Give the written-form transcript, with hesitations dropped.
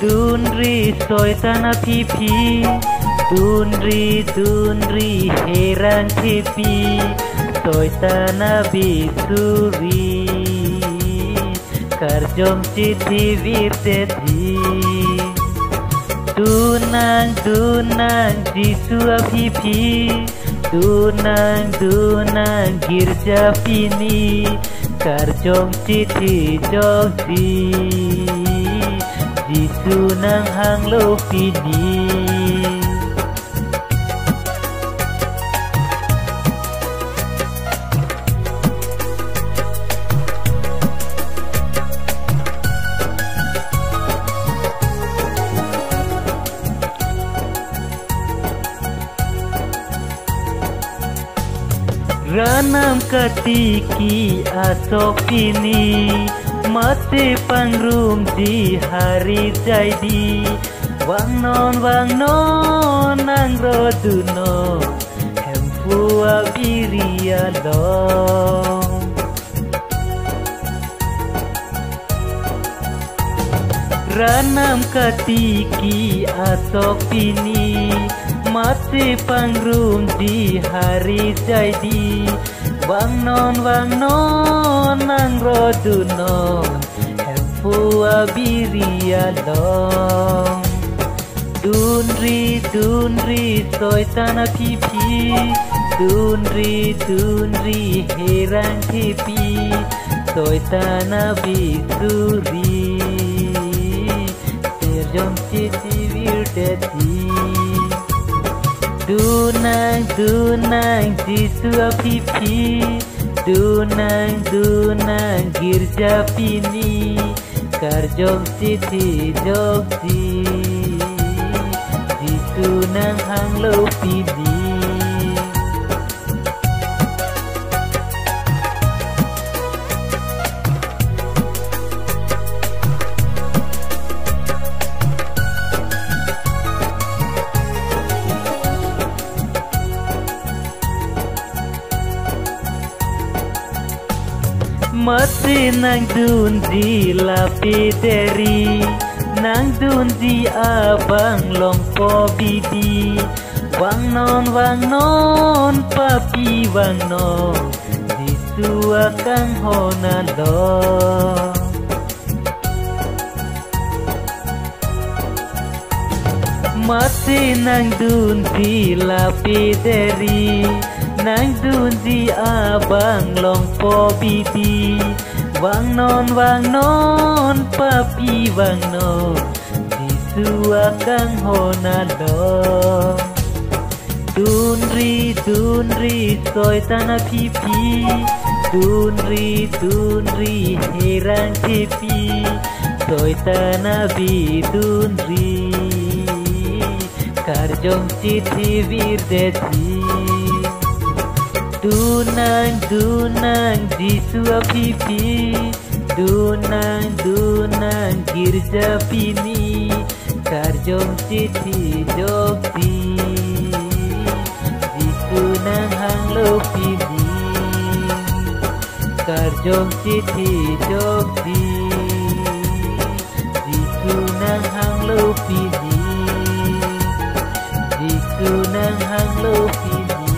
Dunri soy tanah pipi Dunri heran tepi soy tanah bisuri Karjom citi virteti Dunang jisua pipi Dunang girja pini Karjom citi jogsi Jisu nang hang lo pini Ranam katiki asok ini Mati pangrum di hari jadi Wang non nang roduno Hempua biria long Ranam katiki asok ini Mati pangrum di hari jadi Wang non nang roduno Hempua biria long Dunri soy tanah pipi Dunri herang tepi soy tanah bisuri Terjom citi virdati Dunang jisua pipi Dunang girja pini Karjom citi jogsi Jisu nang hang lo pini Mati nang dunji lapideri Nang dunji abang longpo bibi Wang non papi wang non Jisua kang hona lo Mati nang dunji lapideri Nang dunji abang longpo bibi Wang non papi wang non Jisua kang hona lo Dunri soy tanah pipi Dunri herang tepi soy tanah bidunri Karjom citi virdeti Dunang jisua pipi Dunang girja pini Karjom citi jogsi Jisu nang hang lo pini Karjom citi jogsi Jisu nang hang lo pini Jisu nang hang lo pini